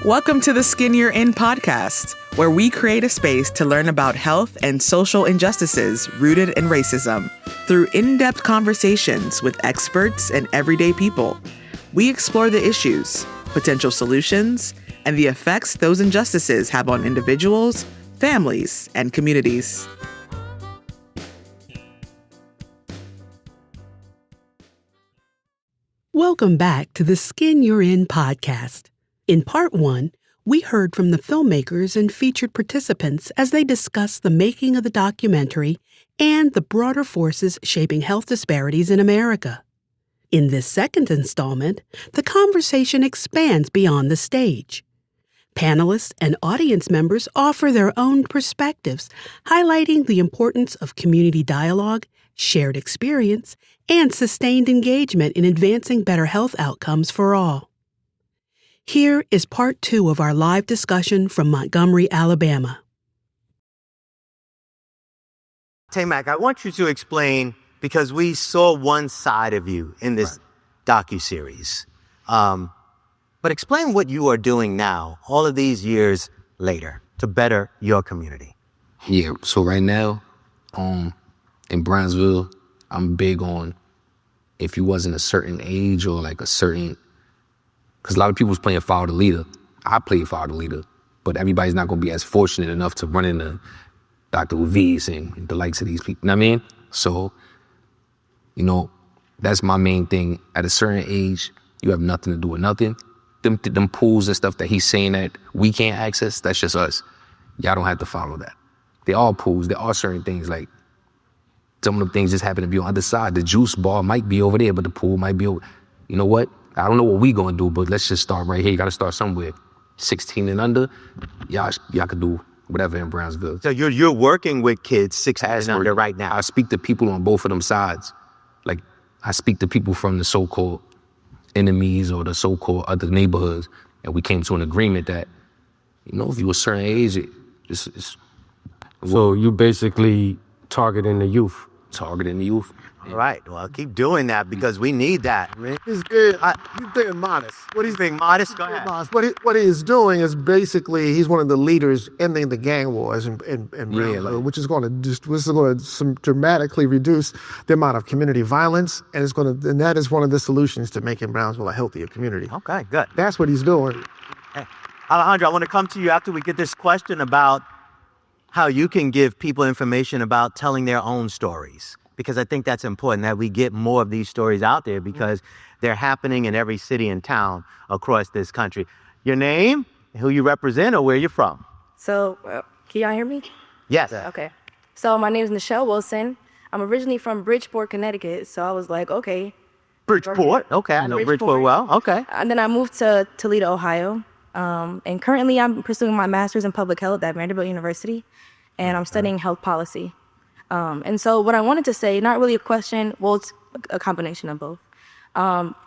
Welcome to the Skin You're In podcast, where we create a space to learn about health and social injustices rooted in racism. Through in-depth conversations with experts and everyday people, we explore the issues, potential solutions, and the effects those injustices have on individuals, families, and communities. Welcome back to the Skin You're In podcast. In part one, we heard from the filmmakers and featured participants as they discussed the making of the documentary and the broader forces shaping health disparities in America. In this second installment, the conversation expands beyond the stage. Panelists and audience members offer their own perspectives, highlighting the importance of community dialogue, shared experience, and sustained engagement in advancing better health outcomes for all. Here is part two of our live discussion from Montgomery, Alabama. T-Mac, I want you to explain, because we saw one side of you in this docuseries. But explain what you are doing now, all of these years later, to better your community. Yeah, so right now, in Brownsville, I'm big on if you wasn't a certain age or like a certain, because a lot of people was playing follow the leader. I played follow the leader, but everybody's not going to be as fortunate enough to run into Dr. Uvis and the likes of these people. You know what I mean? So, that's my main thing. At a certain age, you have nothing to do with nothing. Them pools and stuff that he's saying that we can't access, that's just us. Y'all don't have to follow that. They all pools. There are certain things, like some of them things just happen to be on the other side. The juice bar might be over there, but the pool might be over. You know what? I don't know what we gonna do, but let's just start right here. You gotta start somewhere. 16 and under, y'all could do whatever in Brownsville. So you're working with kids 16 and under right now. I speak to people on both of them sides. Like, I speak to people from the so-called enemies or the so-called other neighborhoods, and we came to an agreement that, if you're a certain age, So you basically targeting the youth. Targeting the youth. All right, well, keep doing that because we need that. He's good. He's being modest. What he's being modest? Go ahead. What he is doing is basically he's one of the leaders ending the gang wars in Brownsville, which is going to dramatically reduce the amount of community violence, and that is one of the solutions to making Brownsville a healthier community. Okay, good. That's what he's doing. Hey, Alejandro, I want to come to you after we get this question about how you can give people information about telling their own stories. Because I think that's important, that we get more of these stories out there because they're happening in every city and town across this country. Your name, who you represent, or where you're from? So, can y'all hear me? Yes. Okay. So my name is Nichelle Wilson. I'm originally from Bridgeport, Connecticut. So I was like, okay. Bridgeport? Okay, I know Bridgeport well. Okay. And then I moved to Toledo, Ohio. And currently I'm pursuing my master's in public health at Vanderbilt University. And I'm studying health policy. And so what I wanted to say, not really a question, well, it's a combination of both.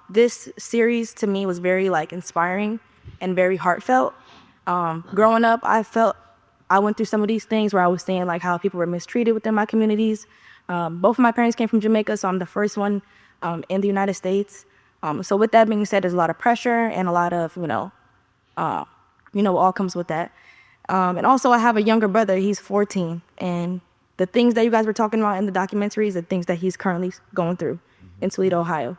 This series to me was very inspiring and very heartfelt. Growing up, I went through some of these things where I was seeing how people were mistreated within my communities. Both of my parents came from Jamaica, so I'm the first one in the United States. So with that being said, there's a lot of pressure and a lot of, all comes with that. And also I have a younger brother, he's 14, and the things that you guys were talking about in the documentary is the things that he's currently going through in Toledo, Ohio.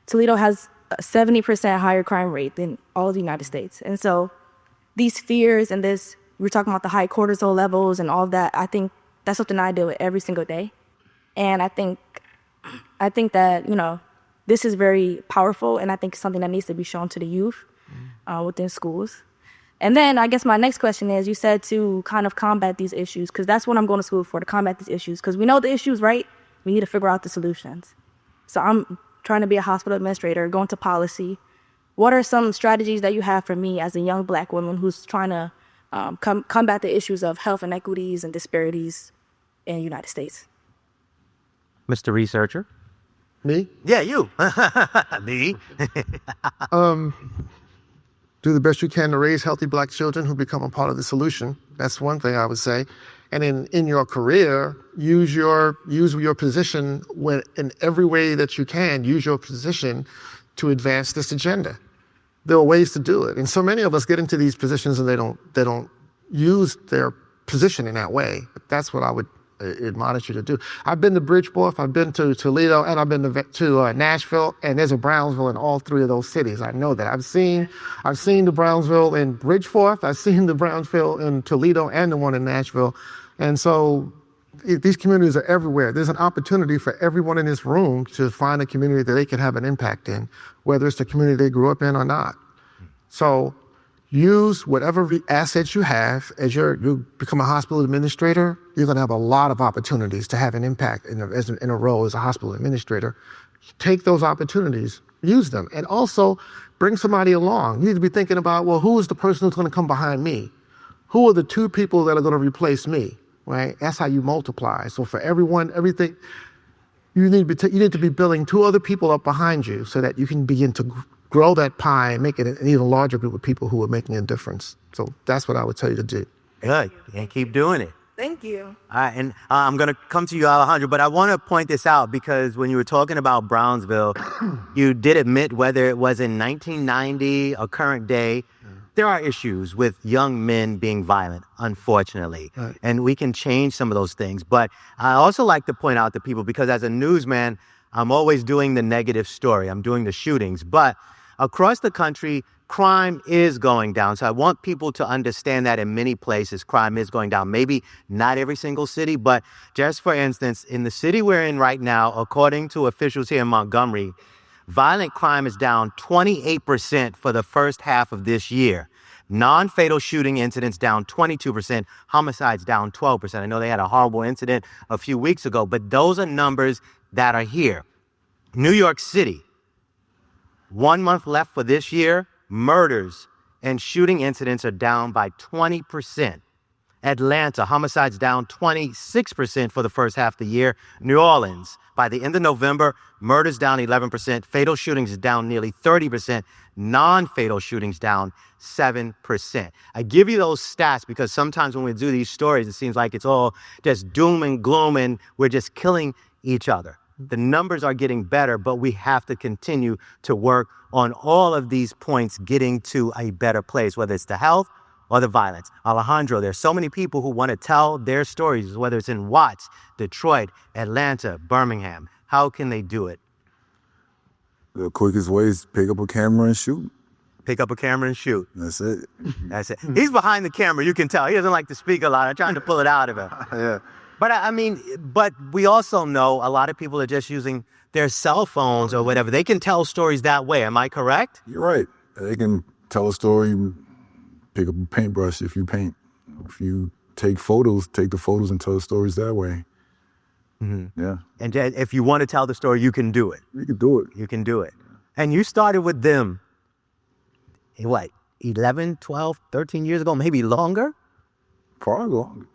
Toledo has a 70% higher crime rate than all of the United States. And so these fears and we're talking about the high cortisol levels and all of that, I think that's something I deal with every single day. And I think that, this is very powerful, and I think it's something that needs to be shown to the youth within schools. And then I guess my next question is, you said to kind of combat these issues, because that's what I'm going to school for, to combat these issues. Because we know the issues, right? We need to figure out the solutions. So I'm trying to be a hospital administrator, go into policy. What are some strategies that you have for me as a young Black woman who's trying to combat the issues of health inequities and disparities in the United States? Mr. Researcher? Me? Yeah, you. Me. Do the best you can to raise healthy Black children who become a part of the solution. That's one thing I would say. And in your career, use your position in every way that you can. Use your position to advance this agenda. there are ways to do it. And so many of us get into these positions and they don't use their position in that way. That's what I would admonish you to do. I've been to Bridgeport, I've been to Toledo, and I've been to Nashville, and there's a Brownsville in all three of those cities. I know that. I've seen the Brownsville in Bridgeport, I've seen the Brownsville in Toledo, and the one in Nashville. And so these communities are everywhere. There's an opportunity for everyone in this room to find a community that they can have an impact in, whether it's the community they grew up in or not. So use whatever assets you have. As you become a hospital administrator, you're going to have a lot of opportunities to have an impact in a role as a hospital administrator. Take those opportunities, use them, and also bring somebody along. You need to be thinking about, well, who is the person who's going to come behind me? Who are the two people that are going to replace me? Right? That's how you multiply. So for everyone, everything, you need to be building two other people up behind you so that you can begin to grow that pie and make it an even larger group of people who are making a difference. So that's what I would tell you to do. Good. And keep doing it. Thank you. All right. And I'm going to come to you, Alejandro, but I want to point this out because when you were talking about Brownsville, you did admit whether it was in 1990 or current day, there are issues with young men being violent, unfortunately, right. And we can change some of those things. But I also like to point out to people, because as a newsman, I'm always doing the negative story. I'm doing the shootings. But across the country, crime is going down. So I want people to understand that in many places, crime is going down. Maybe not every single city, but just for instance, in the city we're in right now, according to officials here in Montgomery, violent crime is down 28% for the first half of this year. Non-fatal shooting incidents down 22%, homicides down 12%. I know they had a horrible incident a few weeks ago, but those are numbers that are here. New York City, 1 month left for this year, murders and shooting incidents are down by 20%. Atlanta, homicides down 26% for the first half of the year. New Orleans, by the end of November, murders down 11%, fatal shootings is down nearly 30%, non-fatal shootings down 7%. I give you those stats because sometimes when we do these stories, it seems like it's all just doom and gloom and we're just killing each other. The numbers are getting better, but we have to continue to work on all of these points getting to a better place, whether it's the health or the violence. Alejandro, there's so many people who want to tell their stories, whether it's in Watts, Detroit, Atlanta, Birmingham. How can they do it? The quickest way is pick up a camera and shoot. Pick up a camera and shoot. That's it. That's it. He's behind the camera, you can tell. He doesn't like to speak a lot. I'm trying to pull it out of him. Yeah. But I mean, but we also know a lot of people are just using their cell phones or whatever. They can tell stories that way. Am I correct? You're right. They can tell a story, pick up a paintbrush if you paint. If you take the photos and tell the stories that way. Mm-hmm. Yeah. And if you want to tell the story, you can do it. You can do it. You can do it. And you started with them, what, 11, 12, 13 years ago, maybe longer? Probably longer.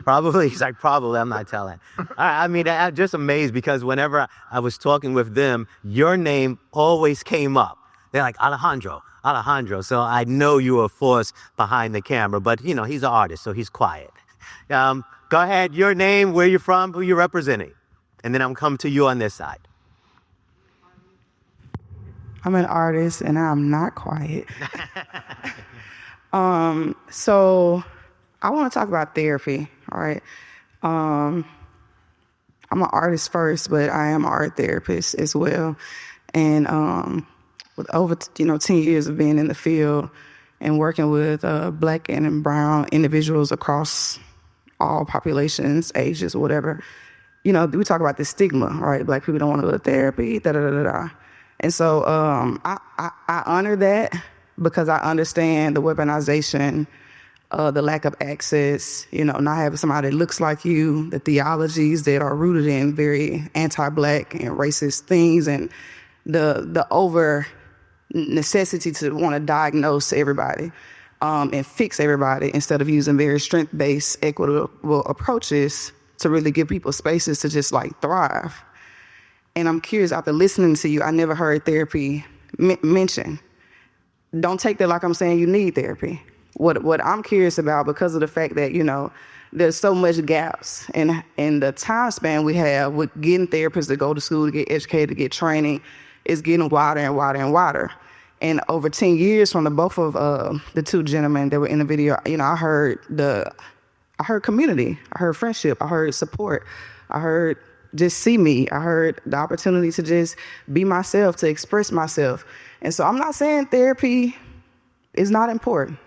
Probably. He's like, probably, I'm not telling. I mean, I'm just amazed because whenever I was talking with them, your name always came up. They're like, Alejandro. So I know you're a force behind the camera, but you know, he's an artist, so he's quiet. Go ahead, your name, where you're from, who you're representing. And then I'm coming to you on this side. I'm an artist and I'm not quiet. So I want to talk about therapy, all right? I'm an artist first, but I am an art therapist as well. And with over 10 years of being in the field and working with Black and brown individuals across all populations, ages, whatever, we talk about the stigma, right? Black people don't want to go to therapy, da-da-da-da-da. And so I honor that because I understand the weaponization, the lack of access, not having somebody that looks like you, the theologies that are rooted in very anti-Black and racist things, and the over necessity to want to diagnose everybody and fix everybody instead of using very strength-based, equitable approaches to really give people spaces to just thrive. And I'm curious, after listening to you, I never heard therapy mentioned. Don't take that like I'm saying you need therapy. What I'm curious about, because of the fact that, there's so much gaps in the time span we have with getting therapists to go to school, to get educated, to get training, is getting wider and wider and wider. And over 10 years from the both of the two gentlemen that were in the video, I heard community, I heard friendship, I heard support, I heard just see me, I heard the opportunity to just be myself, to express myself. And so I'm not saying therapy is not important,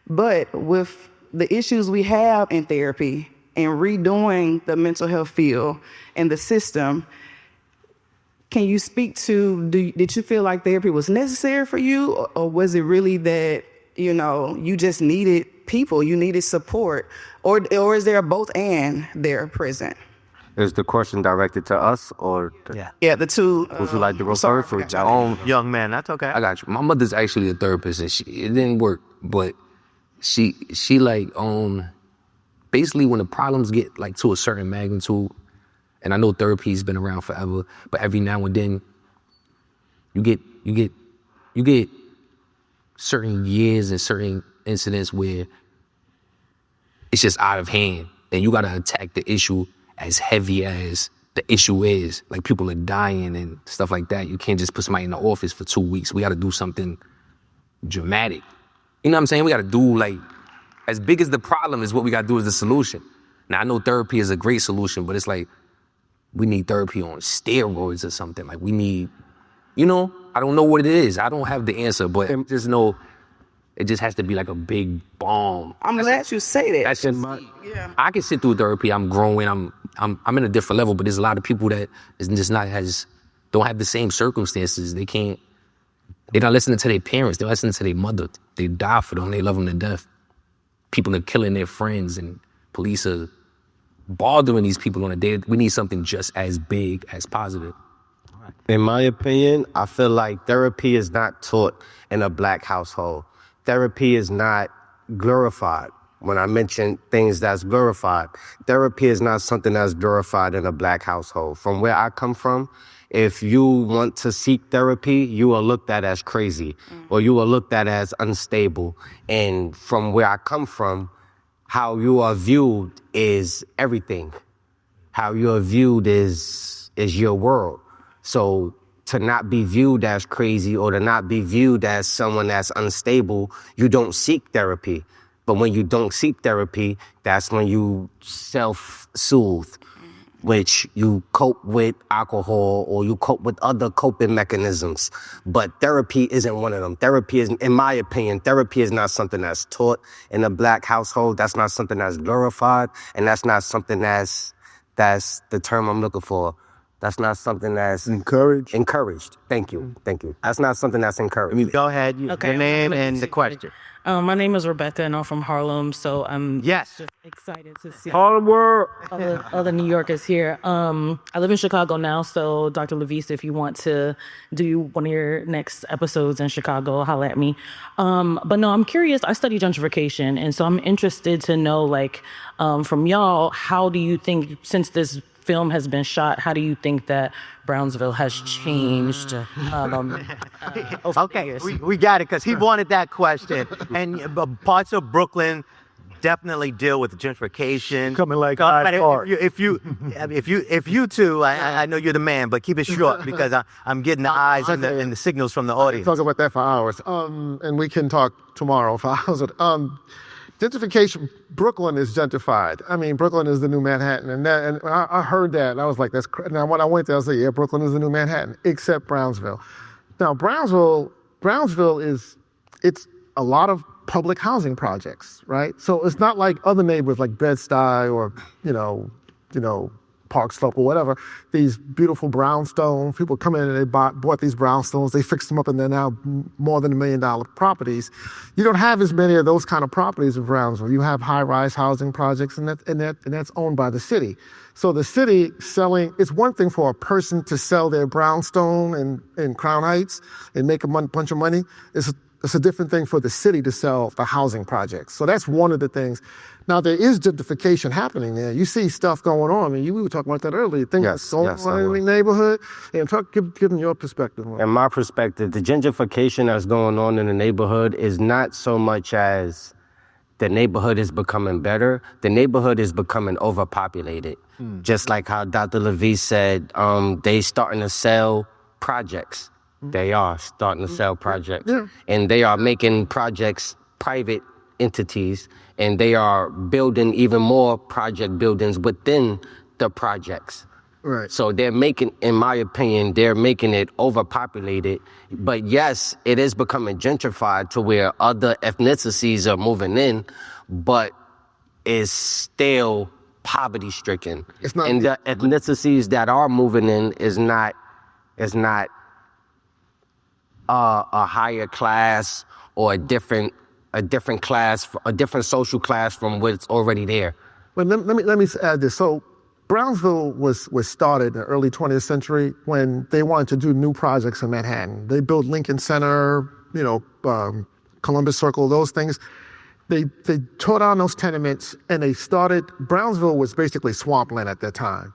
but with the issues we have in therapy and redoing the mental health field and the system, can you speak to, did you feel like therapy was necessary for you, or was it really that, you just needed people, you needed support, or is there a both and there present? Is the question directed to us or? Yeah, the two. Would you like to go first? Young man, that's okay. I got you. My mother's actually a therapist, and it didn't work, but she basically when the problems get like to a certain magnitude, and I know therapy's been around forever, but every now and then you get certain years and certain incidents where it's just out of hand, and you gotta attack the issue as heavy as the issue is. Like, people are dying and stuff like that. You can't just put somebody in the office for 2 weeks. We gotta do something dramatic. You know what I'm saying? We gotta do, like, as big as the problem is, what we gotta do is the solution. Now, I know therapy is a great solution, but it's like, we need therapy on steroids or something. Like, we need, I don't know what it is. I don't have the answer, but just know it just has to be like a big bomb. I'm glad you say that. That's just I can sit through therapy. I'm growing. I'm in a different level, but there's a lot of people that is just don't have the same circumstances. They're not listening to their parents. They're listening to their mother. They die for them. They love them to death. People are killing their friends, and police are bothering these people on a day. We need something just as big as positive. In my opinion, I feel like therapy is not taught in a Black household. Therapy is not glorified. When I mention things that's glorified, therapy is not something that's glorified in a Black household. From where I come from, if you want to seek therapy, you are looked at as crazy, or you are looked at as unstable. And from where I come from, how you are viewed is everything. How you are viewed is your world. So to not be viewed as crazy or to not be viewed as someone that's unstable, you don't seek therapy. But when you don't seek therapy, that's when you self-soothe, which you cope with alcohol or you cope with other coping mechanisms. But therapy isn't one of them. Therapy is, in my opinion, therapy is not something that's taught in a Black household. That's not something that's glorified. And that's not something that's the term I'm looking for. That's not something that's encouraged. Thank you. That's not something that's encouraged. Go ahead, your name and the question. My name is Rebecca, and I'm from Harlem, so I'm just excited to see Harlem World. other New Yorkers here. I live in Chicago now, so Dr. Levis, if you want to do one of your next episodes in Chicago, holla at me. But no, I'm curious. I study gentrification, and so I'm interested to know, like, from y'all, how do you think, since this film has been shot, how do you think that Brownsville has changed? Okay, we got it, because he wanted that question. And parts of Brooklyn definitely deal with gentrification. Coming like Hyde Park. If you two, I know you're the man, but keep it short, because I'm getting the eyes and the signals from the audience. Talk about that for hours, and we can talk tomorrow for hours. Gentrification, Brooklyn is gentrified. I mean, Brooklyn is the new Manhattan, and I heard that, and I was like, that's crazy. Now, when I went there, I was like, yeah, Brooklyn is the new Manhattan, except Brownsville. Now, Brownsville it's a lot of public housing projects, right? So it's not like other neighborhoods like Bed-Stuy or, Park Slope or whatever, these beautiful brownstones. People come in and they bought these brownstones, they fixed them up, and they're now more than $1 million properties. You don't have as many of those kind of properties in Brownsville. You have high-rise housing projects, and that's owned by the city. So the city selling, it's one thing for a person to sell their brownstone in Crown Heights and make a bunch of money. It's a different thing for the city to sell the housing projects. So that's one of the things. Now, there is gentrification happening there. You see stuff going on. I mean, we were talking about that earlier. Things going on in the neighborhood. And give them your perspective. In my perspective, the gentrification that's going on in the neighborhood is not so much as the neighborhood is becoming better. The neighborhood is becoming overpopulated. Just like how Dr. Levis said, they starting to sell projects. They are starting to sell projects. Yeah. And they are making projects private entities, and they are building even more project buildings within the projects. Right. So they're making, in my opinion, they're making it overpopulated. But yes, it is becoming gentrified to where other ethnicities are moving in, but it's still poverty stricken. It's not, and the ethnicities that are moving in is not a higher class or a different class, a different social class from what's already there. But let me add this. So Brownsville was started in the early 20th century when they wanted to do new projects in Manhattan. They built Lincoln Center, Columbus Circle, those things. They tore down those tenements and they started. Brownsville was basically swampland at that time.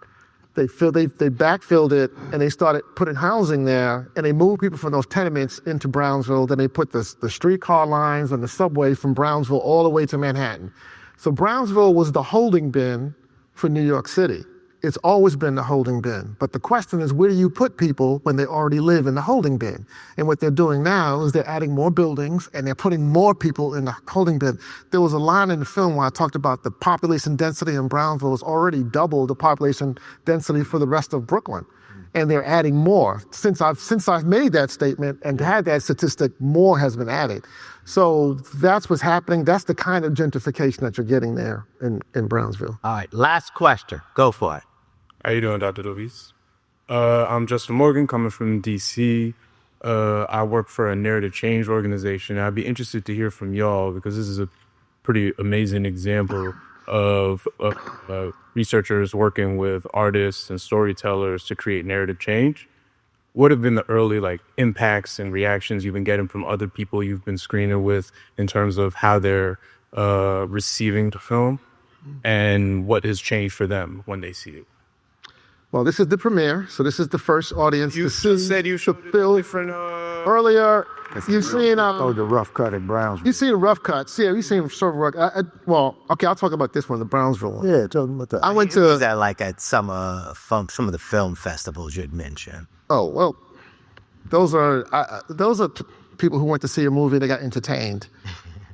They backfilled it and they started putting housing there, and they moved people from those tenements into Brownsville. Then they put the streetcar lines and the subway from Brownsville all the way to Manhattan. So Brownsville was the holding bin for New York City. It's always been the holding bin. But the question is, where do you put people when they already live in the holding bin? And what they're doing now is they're adding more buildings and they're putting more people in the holding bin. There was a line in the film where I talked about the population density in Brownsville is already double the population density for the rest of Brooklyn. And they're adding more. Since I've made that statement and had that statistic, more has been added. So that's what's happening. That's the kind of gentrification that you're getting there in Brownsville. All right, last question. Go for it. How you doing, Dr. Luis? I'm Justin Morgan, coming from D.C. I work for a narrative change organization. I'd be interested to hear from y'all because this is a pretty amazing example of researchers working with artists and storytellers to create narrative change. What have been the early impacts and reactions you've been getting from other people you've been screening with in terms of how they're receiving the film, and what has changed for them when they see it? Well, this is the premiere, so this is the first audience. You said you showed different earlier. You've seen the rough cut at Brownsville. You've seen rough cuts. Yeah, you've seen sort of rough. Well, okay, I'll talk about this one, the Brownsville one. Yeah, tell them about that. I went It was to. at some of the film festivals you'd mentioned. Oh well, those are people who went to see a movie. They got entertained.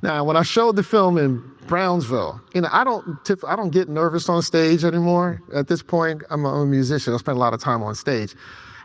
Now, when I showed the film in Brownsville, I don't get nervous on stage anymore. At this point, I'm a musician. I spend a lot of time on stage.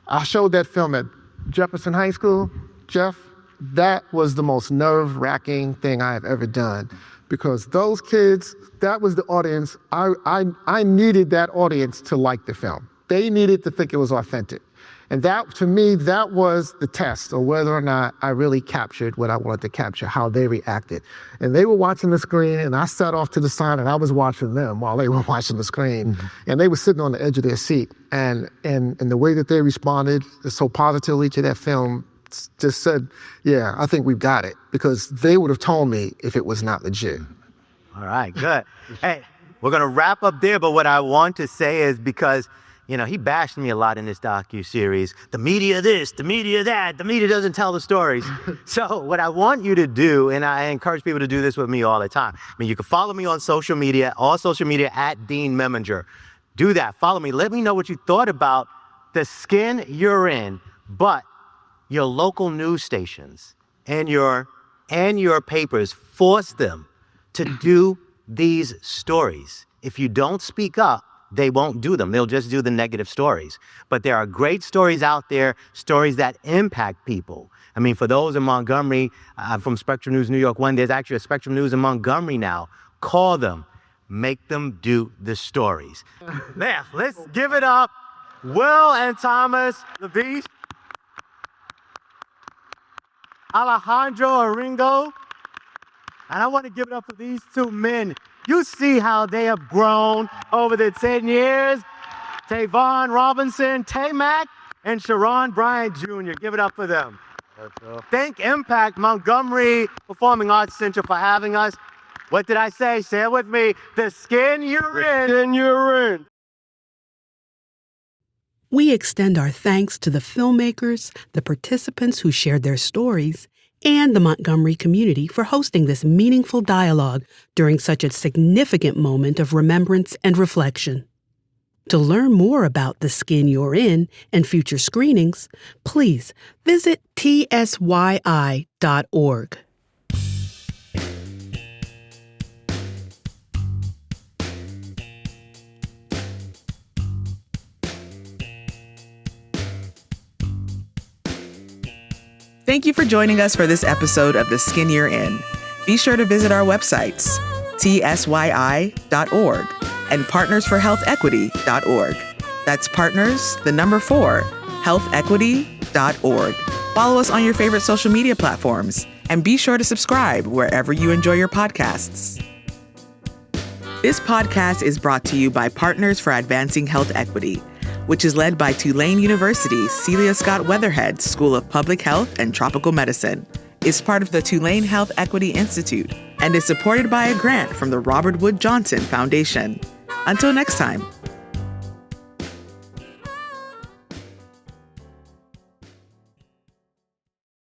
I showed that film at Jefferson High School. Jeff, that was the most nerve-wracking thing I have ever done, because those kids, that was the audience. I needed that audience to like the film. They needed to think it was authentic. And that, to me, that was the test of whether or not I really captured what I wanted to capture, how they reacted. And they were watching the screen, and I sat off to the side, and I was watching them while they were watching the screen. Mm-hmm. And they were sitting on the edge of their seat. And the way that they responded so positively to that film just said, yeah, I think we've got it. Because they would have told me if it was not legit. All right, good. Hey, we're going to wrap up there, but what I want to say is, because he bashed me a lot in this docu-series. The media this, the media that, the media doesn't tell the stories. So what I want you to do, and I encourage people to do this with me all the time. You can follow me on social media, all social media at Dean Meminger. Do that, follow me. Let me know what you thought about the skin you're in, but your local news stations and your papers, force them to do these stories. If you don't speak up, they won't do them. They'll just do the negative stories. But there are great stories out there, stories that impact people. For those in Montgomery, from Spectrum News New York 1, there's actually a Spectrum News in Montgomery now. Call them. Make them do the stories. Now, let's give it up. Will and Thomas Levis. Alejandro Aringo. And I want to give it up for these two men. You see how they have grown over the 10 years. Tevon Robinson, T-Mac, and Scheron Bryant Jr. Give it up for them. Thank Impact Montgomery Performing Arts Center for having us. What did I say? Say it with me. The skin you're in. The skin you're in. We extend our thanks to the filmmakers, the participants who shared their stories, and the Montgomery community for hosting this meaningful dialogue during such a significant moment of remembrance and reflection. To learn more about the skin you're in and future screenings, please visit tsyi.org. Thank you for joining us for this episode of The Skin You're In. Be sure to visit our websites, tsyi.org and partnersforhealthequity.org. That's partners, the number 4, healthequity.org. Follow us on your favorite social media platforms and be sure to subscribe wherever you enjoy your podcasts. This podcast is brought to you by Partners for Advancing Health Equity, which is led by Tulane University's Celia Scott Weatherhead School of Public Health and Tropical Medicine. It's part of the Tulane Health Equity Institute and is supported by a grant from the Robert Wood Johnson Foundation. Until next time.